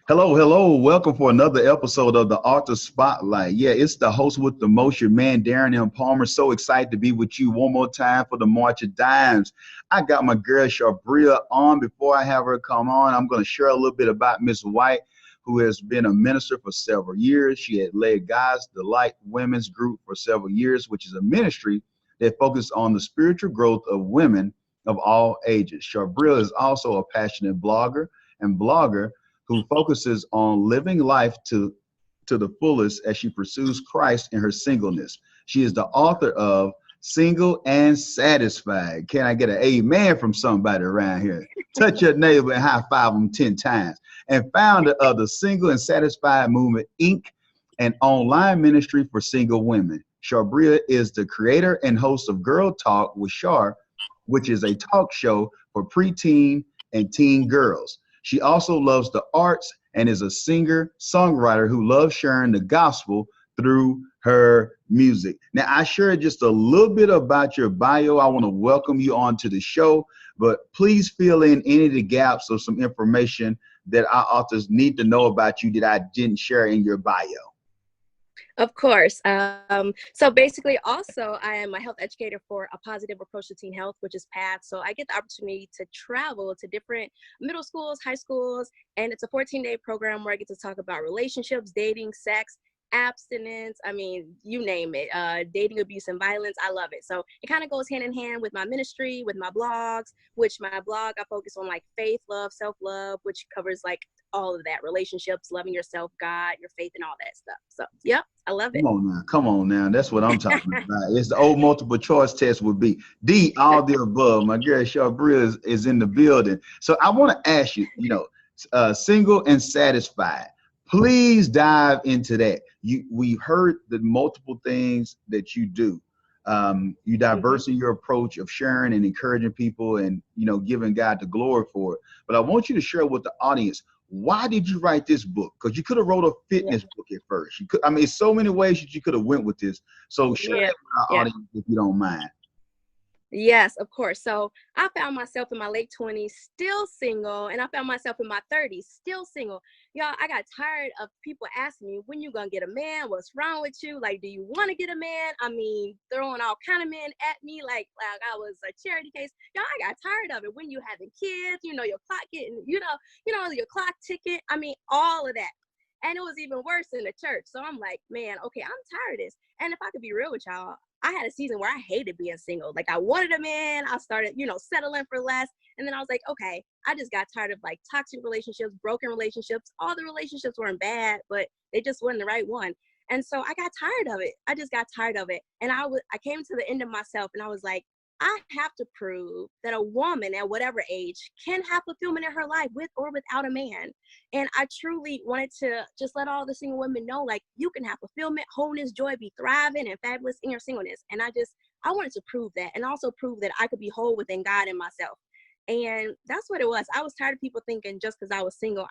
Hello, hello. Welcome for another episode of the Author Spotlight. Yeah, it's the host with the most, your man, Darren M. Palmer. So excited to be with you one more time for the March of Dimes. I got my girl Charbria on. Before I have her come on, I'm going to share a little bit about Miss White, who has been a minister for several years. She had led God's Delight Women's Group for several years, which is a ministry that focuses on the spiritual growth of women of all ages. Charbria is also a passionate blogger who focuses on living life to the fullest as she pursues Christ in her singleness. She is the author of Single and Satisfied. Can I get an amen from somebody around here? Touch your neighbor and high five them 10 times. And founder of the Single and Satisfied Movement, Inc., an online ministry for single women. Charbria is the creator and host of Girl Talk with Char, which is a talk show for preteen and teen girls. She also loves the arts and is a singer-songwriter who loves sharing the gospel through her music. Now, I shared just a little bit about your bio. I want to welcome you onto the show, but please fill in any of the gaps of some information that our authors need to know about you that I didn't share in your bio. Of course. So basically, also, I am a health educator for A Positive Approach to Teen Health, which is PATH. So I get the opportunity to travel to different middle schools, high schools, and it's a 14-day program where I get to talk about relationships, dating, sex, abstinence. I mean, you name it, dating, abuse, and violence. I love it. So it kind of goes hand in hand with my ministry, with my blogs, which my blog, I focus on like faith, love, self-love, which covers like all of that, relationships, loving yourself, God, your faith, and all that stuff. So, yep, I love it. Come on now. That's what I'm talking about. It's the old multiple choice test would be D, all the above. My girl Charbria is in the building. So I want to ask you, Single and Satisfied. Please dive into that. We've heard the multiple things that you do. You diverse in your approach of sharing and encouraging people and, giving God the glory for it. But I want you to share with the audience, why did you write this book? Because you could have wrote a fitness book at first. It's so many ways that you could have went with this. So share that with our audience if you don't mind. Yes, of course. So I found myself in my late 20s still single, and I found myself in my 30s still single. Y'all, I got tired of people asking me, when you gonna get a man? What's wrong with you? Like, do you want to get a man? I mean, throwing all kind of men at me like I was a charity case. Y'all, I got tired of it. When you having kids, your clock getting, your clock ticking. I mean, all of that. And it was even worse in the church. So I'm like, man, okay, I'm tired of this. And if I could be real with y'all, I had a season where I hated being single. Like I wanted a man. I started, settling for less. And then I was like, okay, I just got tired of like toxic relationships, broken relationships. All the relationships weren't bad, but they just wasn't the right one. And so I got tired of it. I just got tired of it. And I came to the end of myself and I was like, I have to prove that a woman at whatever age can have fulfillment in her life with or without a man. And I truly wanted to just let all the single women know, like, you can have fulfillment, wholeness, joy, be thriving and fabulous in your singleness. And I wanted to prove that, and also prove that I could be whole within God and myself. And that's what it was. I was tired of people thinking just because I was single,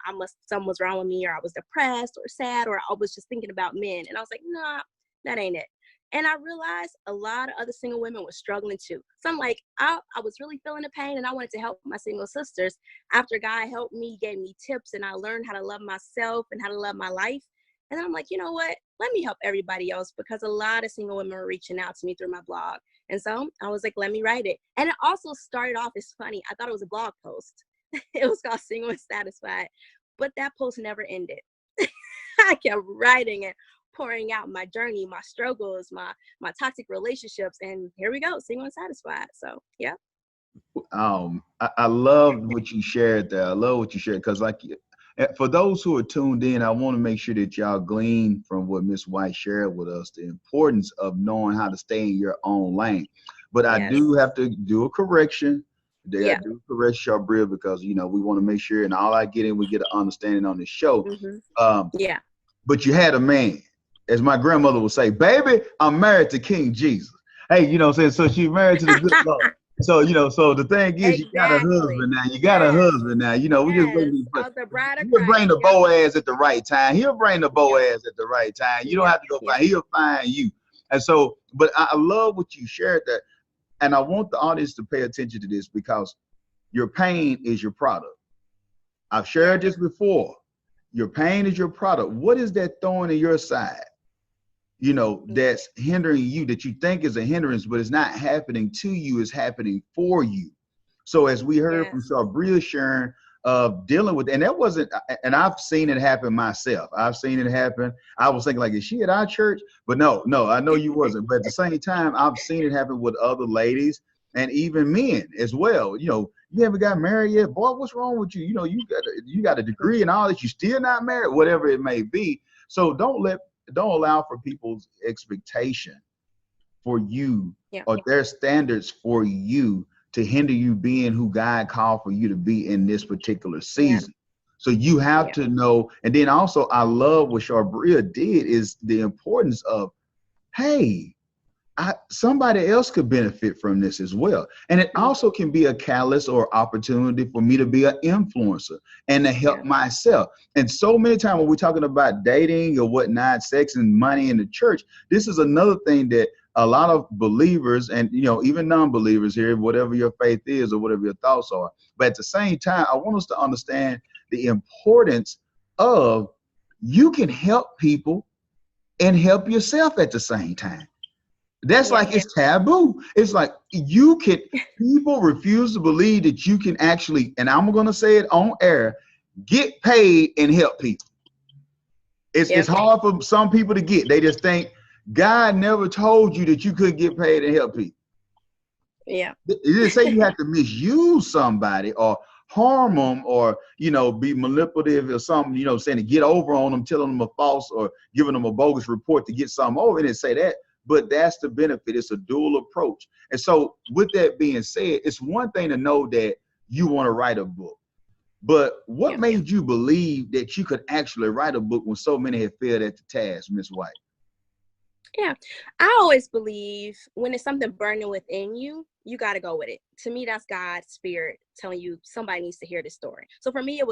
something was wrong with me, or I was depressed or sad, or I was just thinking about men. And I was like, nah, that ain't it. And I realized a lot of other single women were struggling too. So I'm like, I was really feeling the pain, and I wanted to help my single sisters. After God helped me, gave me tips, and I learned how to love myself and how to love my life. And then I'm like, you know what? Let me help everybody else, because a lot of single women were reaching out to me through my blog. And so I was like, let me write it. And it also started off as funny. I thought it was a blog post. It was called Single and Satisfied. But that post never ended. I kept writing it, pouring out my journey, my struggles, my toxic relationships, and here we go, Single and Satisfied. So yeah. I love what you shared there. I love what you shared, because for those who are tuned in, I want to make sure that y'all glean from what Miss White shared with us the importance of knowing how to stay in your own lane. But I do have to do a correction. I do correct Charbria, because we want to make sure, and all I get in, we get an understanding on the show. But you had a man. As my grandmother would say, baby, I'm married to King Jesus. Hey, what I'm saying? So she's married to the good Lord. So, so the thing is, you got a husband now. You got a husband now. We just waiting. He'll bring the Boaz at the right time. He'll bring the Boaz at the right time. You don't have to go find. He'll find you. And so, but I love what you shared that. And I want the audience to pay attention to this, because your pain is your product. I've shared this before. Your pain is your product. What is that thorn in your side? You know, that's hindering you, that you think is a hindrance, but it's not happening to you, it's happening for you. So as we heard from Charbria sharing of dealing with, and that wasn't, and I've seen it happen myself. I've seen it happen. I was thinking like, is she at our church? But no, I know you wasn't. But at the same time, I've seen it happen with other ladies and even men as well. You know, you haven't got married yet. Boy, what's wrong with you? You know, you got a degree and all that. You still not married, whatever it may be. So don't allow for people's expectation for you or their standards for you to hinder you being who God called for you to be in this particular season. So you have to know. And then also, I love what Charbria did is the importance of, hey, somebody else could benefit from this as well. And it also can be a catalyst or opportunity for me to be an influencer and to help myself. And so many times when we're talking about dating or whatnot, sex and money in the church, this is another thing that a lot of believers and, you know, even non-believers here, whatever your faith is or whatever your thoughts are. But at the same time, I want us to understand the importance of you can help people and help yourself at the same time. That's like it's taboo. It's like people refuse to believe that you can actually, and I'm going to say it on air, get paid and help people. It's hard for some people to get. They just think God never told you that you couldn't get paid and help people. Yeah. It didn't say you have to misuse somebody or harm them or, you know, be manipulative or something, you know, saying to get over on them, telling them a false or giving them a bogus report to get something over. It didn't say that. But that's the benefit. It's a dual approach. And so with that being said, it's one thing to know that you want to write a book. But what made you believe that you could actually write a book when so many have failed at the task, Miss White? Yeah, I always believe when it's something burning within you, you got to go with it. To me, that's God's spirit telling you somebody needs to hear this story. So for me,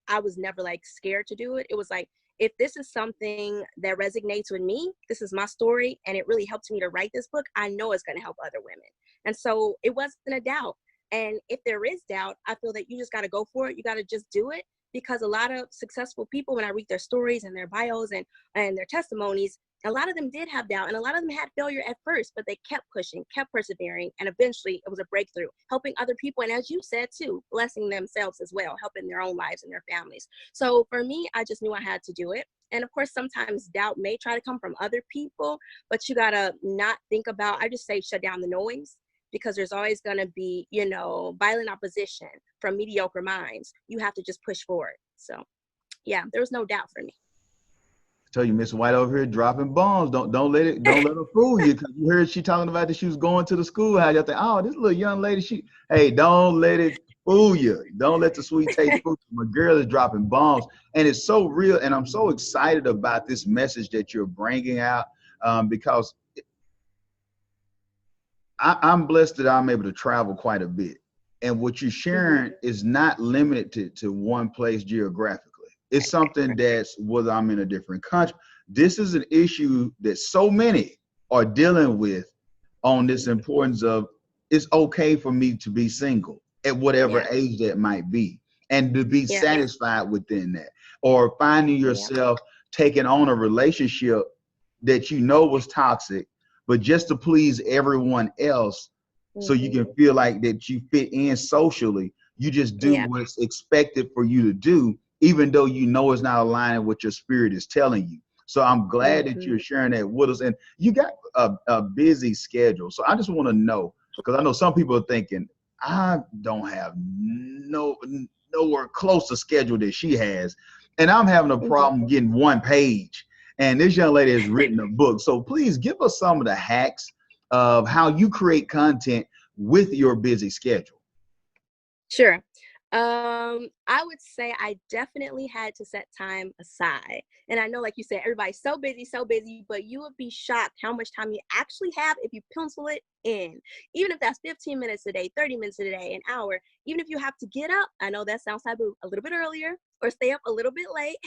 I was never like scared to do it. It was like, if this is something that resonates with me, this is my story, and it really helped me to write this book, I know it's going to help other women. And so it wasn't a doubt. And if there is doubt, I feel that you just got to go for it. You got to just do it, because a lot of successful people, when I read their stories and their bios and their testimonies, a lot of them did have doubt, and a lot of them had failure at first, but they kept pushing, kept persevering, and eventually it was a breakthrough, helping other people. And as you said too, blessing themselves as well, helping their own lives and their families. So for me, I just knew I had to do it. And of course, sometimes doubt may try to come from other people, but you gotta not think about, I just say shut down the noise, because there's always gonna be, you know, violent opposition from mediocre minds. You have to just push forward. So yeah, there was no doubt for me. Tell you, Miss White over here dropping bombs. Don't let her fool you, because you heard she talking about that she was going to the school. How y'all think, oh, this little young lady, hey, don't let it fool you. Don't let the sweet taste fool you. My girl is dropping bombs, and it's so real. And I'm so excited about this message that you're bringing out, because I'm blessed that I'm able to travel quite a bit, and what you're sharing is not limited to one place geographically. It's something that's whether I'm in a different country. This is an issue that so many are dealing with on this importance of it's okay for me to be single at whatever age that might be, and to be satisfied within that, or finding yourself taking on a relationship that you know was toxic, but just to please everyone else so you can feel like that you fit in socially. You just do what's expected for you to do, even though you know it's not aligning with what your spirit is telling you. So I'm glad that you're sharing that with us. And you got a busy schedule. So I just want to know, because I know some people are thinking, I don't have nowhere close to schedule that she has. And I'm having a problem getting one page. And this young lady has written a book. So please give us some of the hacks of how you create content with your busy schedule. Sure. I would say I definitely had to set time aside. And I know, like you said, everybody's so busy, but you would be shocked how much time you actually have if you pencil it in. Even if that's 15 minutes a day, 30 minutes a day, an hour, even if you have to get up, I know that sounds taboo, a little bit earlier or stay up a little bit late,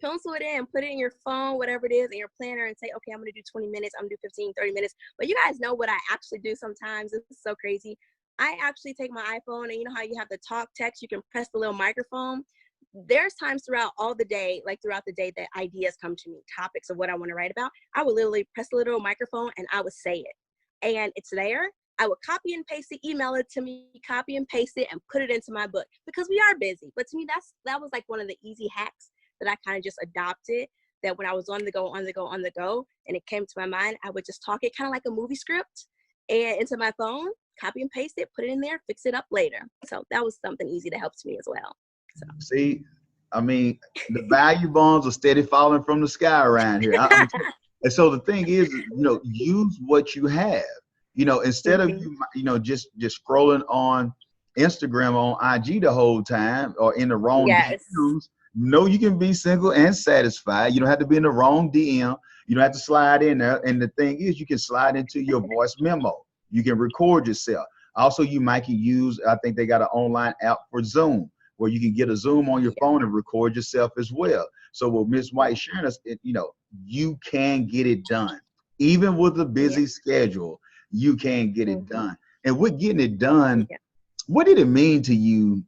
pencil it in, put it in your phone, whatever it is, in your planner, and say, okay, I'm going to do 20 minutes, I'm going to do 15, 30 minutes. But you guys know what I actually do sometimes. It's so crazy. I actually take my iPhone, and you know how you have the talk text, you can press the little microphone. there's times throughout all the day, like throughout the day, that ideas come to me, topics of what I want to write about. I would literally press a little microphone and I would say it. And it's there. I would copy and paste it, email it to me, copy and paste it, and put it into my book, because we are busy. But to me, that was like one of the easy hacks that I kind of just adopted, that when I was on the go, and it came to my mind, I would just talk it kind of like a movie script and into my phone, copy and paste it, put it in there, fix it up later. So that was something easy that helps me as well. So. See, I mean, the value bombs are steady falling from the sky around here. And so the thing is, use what you have. Instead of just scrolling on Instagram, on IG the whole time, or in the wrong DMs. No, you can be single and satisfied. You don't have to be in the wrong DM. You don't have to slide in there. And the thing is, you can slide into your voice memo. You can record yourself. Also, you might use, I think they got an online app for Zoom, where you can get a Zoom on your phone and record yourself as well. So what Ms. White sharing us, you can get it done. Even with a busy schedule, you can get it done. And with getting it done, what did it mean to you?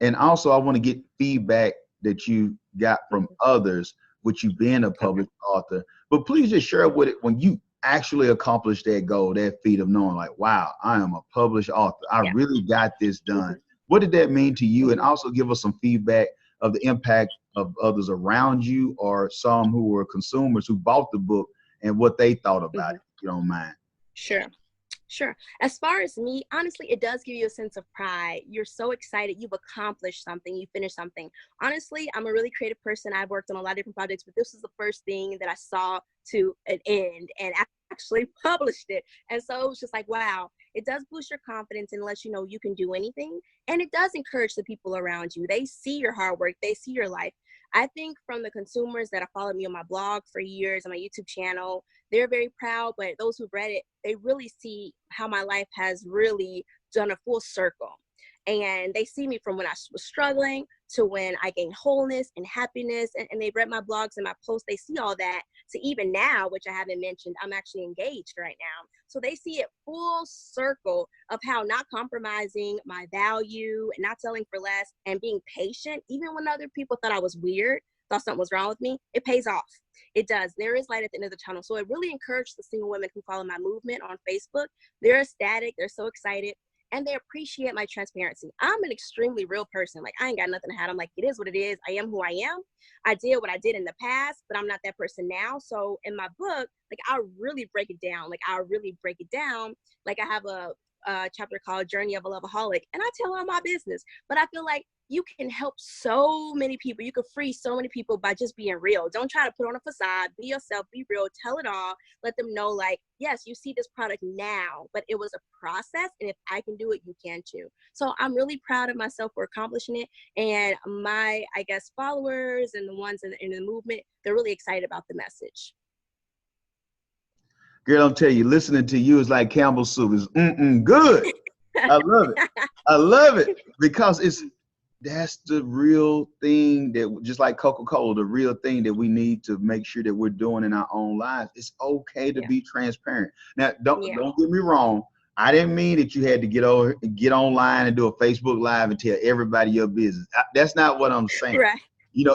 And also, I want to get feedback that you got from others with you being a published author. But please just share with it when you actually accomplished that goal, that feat of knowing, like, wow, I am a published author. I really got this done. What did that mean to you? And also give us some feedback of the impact of others around you, or some who were consumers who bought the book and what they thought about it, if you don't mind. Sure. As far as me, honestly, it does give you a sense of pride. You're so excited. You've accomplished something. You finished something. Honestly, I'm a really creative person. I've worked on a lot of different projects, but this was the first thing that I saw to an end and actually published it. And so it was just like, wow, it does boost your confidence and lets you know you can do anything. And it does encourage the people around you. They see your hard work. They see your life. I think from the consumers that have followed me on my blog for years, on my YouTube channel, they're very proud, but those who've read it, they really see how my life has really done a full circle. And they see me from when I was struggling to when I gained wholeness and happiness, and they've read my blogs and my posts. They see all that. So even now, which I haven't mentioned, I'm actually engaged right now. So they see it full circle of how not compromising my value and not selling for less and being patient, even when other people thought I was weird, thought something was wrong with me, it pays off. It does. There is light at the end of the tunnel. So it really encouraged the single women who follow my movement on Facebook. They're ecstatic. They're so excited. And they appreciate my transparency. I'm an extremely real person. Like, I ain't got nothing to hide. I'm like, it is what it is. I am who I am. I did what I did in the past, but I'm not that person now. So in my book, like, I really break it down. Like, I have a chapter called Journey of a Loveaholic, and I tell all my business. But I feel like you can help so many people. You can free so many people by just being real. Don't try to put on a facade. Be yourself. Be real. Tell it all. Let them know, like, yes, you see this product now, but it was a process. And if I can do it, you can too. So I'm really proud of myself for accomplishing it. And my, I guess, followers and the ones in the movement, they're really excited about the message. Girl, I'll tell you, listening to you is like Campbell's soup. It's good. I love it. I love it because that's the real thing, that just like Coca-Cola, the real thing that we need to make sure that we're doing in our own lives. It's okay to be transparent. Now, don't get me wrong. I didn't mean that you had to get online and do a Facebook Live and tell everybody your business. That's not what I'm saying. Right.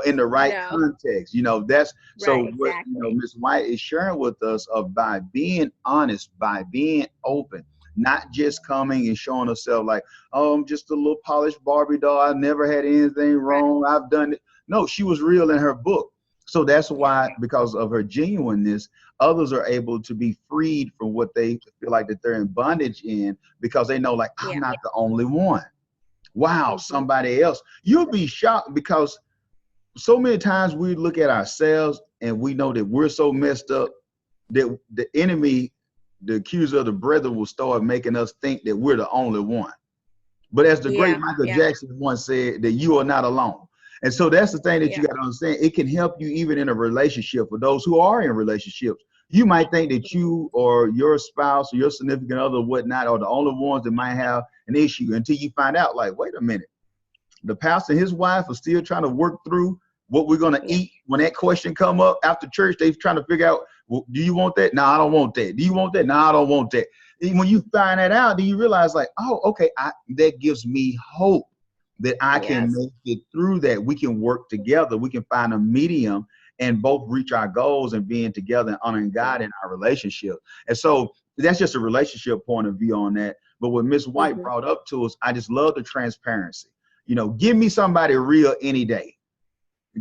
In the right context, that's so right, what exactly. Ms. White is sharing with us by being honest, by being open, not just coming and showing herself like, oh, I'm just a little polished Barbie doll. I never had anything wrong. Right. I've done it. No, she was real in her book. So that's why, because of her genuineness, others are able to be freed from what they feel like that they're in bondage in, because they know, like, I'm not the only one. Wow, somebody else. You'll be shocked, because so many times we look at ourselves and we know that we're so messed up that the enemy, the accuser of the brethren, will start making us think that we're the only one. But as the great Michael Jackson once said, that you are not alone. And so that's the thing that you got to understand. It can help you even in a relationship. For those who are in relationships, you might think that you or your spouse or your significant other or whatnot are the only ones that might have an issue, until you find out, like, wait a minute, the pastor and his wife are still trying to work through what we're going to eat. When that question come up after church, they're trying to figure out, well, do you want that? No, I don't want that. Do you want that? No, I don't want that. And when you find that out, then you realize, like, oh, okay, that gives me hope. that I can Yes. make it through that. We can work together. We can find a medium and both reach our goals and being together and honoring God in our relationship. And so that's just a relationship point of view on that. But what Miss White Mm-hmm. brought up to us, I just love the transparency. You know, give me somebody real any day.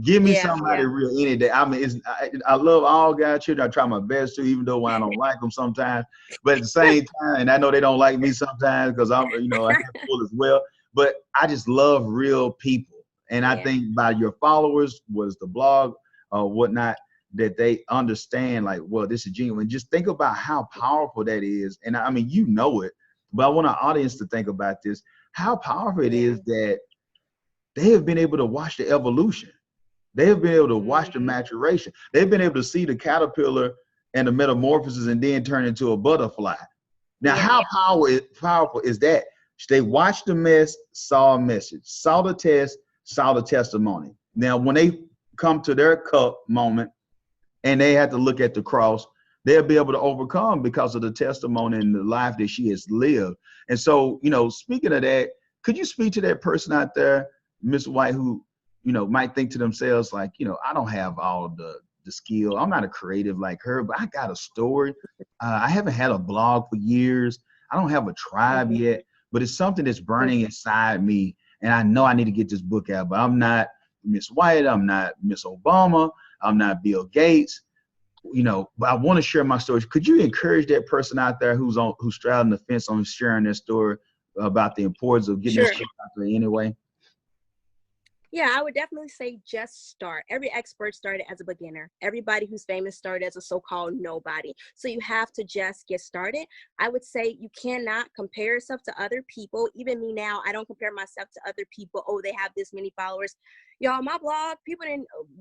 Give me Yeah, somebody yeah. real any day. I mean, I love all God children. I try my best to, even though I don't like them sometimes. But at the same time, and I know they don't like me sometimes because I'm, you know, a handful as well. But I just love real people. And I Yeah. think by your followers, was the blog or whatnot, that they understand like, well, this is genuine. Just think about how powerful that is. And I mean, you know it, but I want our audience to think about this, how powerful it Yeah. is that they have been able to watch the evolution. They have been able to watch the Mm-hmm. maturation. They've been able to see the caterpillar and the metamorphosis and then turn into a butterfly. Now, Yeah. how powerful is that? They watched the mess, saw a message, saw the test, saw the testimony. Now, when they come to their cup moment and they have to look at the cross, they'll be able to overcome because of the testimony and the life that she has lived. And so, you know, speaking of that, could you speak to that person out there, Miss White, who, you know, might think to themselves like, you know, I don't have all the skill. I'm not a creative like her, but I got a story. I haven't had a blog for years. I don't have a tribe Mm-hmm. yet, but it's something that's burning Mm-hmm. inside me. And I know I need to get this book out, but I'm not Miss White. I'm not Miss Obama. I'm not Bill Gates, you know, but I want to share my story. Could you encourage that person out there who's straddling the fence on sharing their story about the importance of getting this Sure. book out there anyway? Yeah, I would definitely say just start. Every expert started as a beginner. Everybody who's famous started as a so-called nobody. So you have to just get started. I would say you cannot compare yourself to other people. Even me now, I don't compare myself to other people. Oh, they have this many followers. Y'all, my blog, people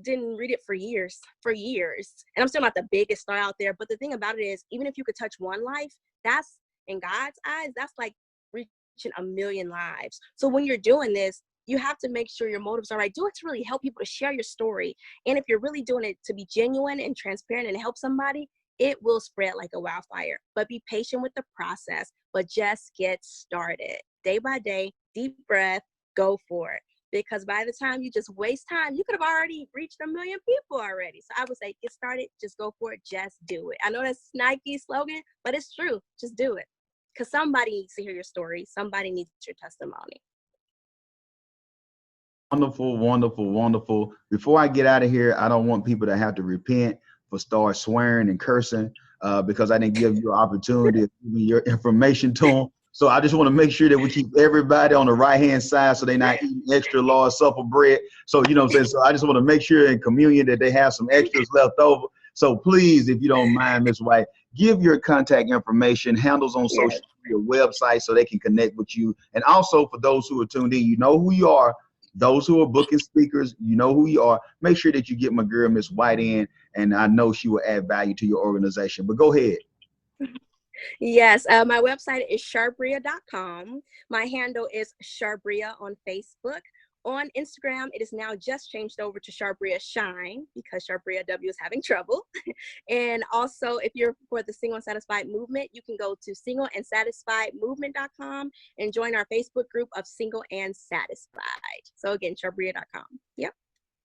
didn't read it for years, And I'm still not the biggest star out there. But the thing about it is, even if you could touch one life, that's, in God's eyes, that's like reaching 1,000,000 lives. So when you're doing this, you have to make sure your motives are right. Do it to really help people, to share your story. And if you're really doing it to be genuine and transparent and help somebody, it will spread like a wildfire. But be patient with the process, but just get started. Day by day, deep breath, go for it. Because by the time you just waste time, you could have already reached 1,000,000 people already. So I would say, get started, just go for it, just do it. I know that's Nike slogan, but it's true. Just do it. Because somebody needs to hear your story. Somebody needs your testimony. Wonderful, wonderful, wonderful. Before I get out of here, I don't want people to have to repent for start swearing and cursing because I didn't give you an opportunity to give me your information to them. So I just want to make sure that we keep everybody on the right-hand side so they're not eating extra large supper bread. So, you know what I'm saying? So I just want to make sure in communion that they have some extras left over. So please, if you don't mind, Ms. White, give your contact information, handles on Yes. social media, website so they can connect with you. And also for those who are tuned in, you know who you are. Those who are booking speakers, you know who you are. Make sure that you get my girl, Miss White, in, and I know she will add value to your organization. But go ahead. Yes, my website is charbria.com. My handle is Charbria on Facebook. On Instagram, it is now just changed over to Charbria Shine because Charbria W is having trouble. And also, if you're for the Single and Satisfied movement, you can go to singleandsatisfiedmovement.com and join our Facebook group of Single and Satisfied. So again, charbria.com. Yep.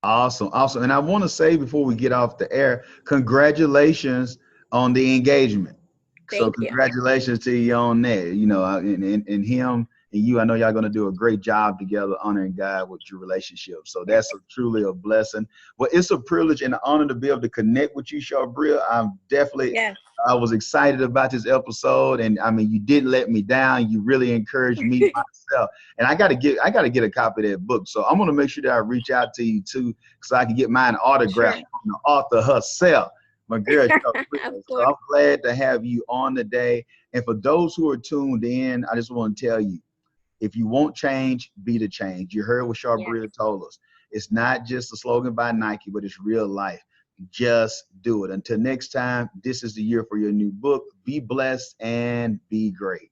Awesome, awesome. And I want to say before we get off the air, congratulations on the engagement. So Thank you. congratulations to you on that. You know, and him and you, I know y'all gonna do a great job together honoring God with your relationship. So that's truly a blessing. Well, it's a privilege and an honor to be able to connect with you, Charbria. Yes. I was excited about this episode, and I mean, you didn't let me down. You really encouraged me myself, and I gotta get a copy of that book. So I'm gonna make sure that I reach out to you too, so I can get mine autographed Sure. from the author herself, my girl. Of So course. I'm glad to have you on today. And for those who are tuned in, I just want to tell you, if you want change, be the change. You heard what Yeah. Charbria told us. It's not just a slogan by Nike, but it's real life. Just do it. Until next time, this is the year for your new book. Be blessed and be great.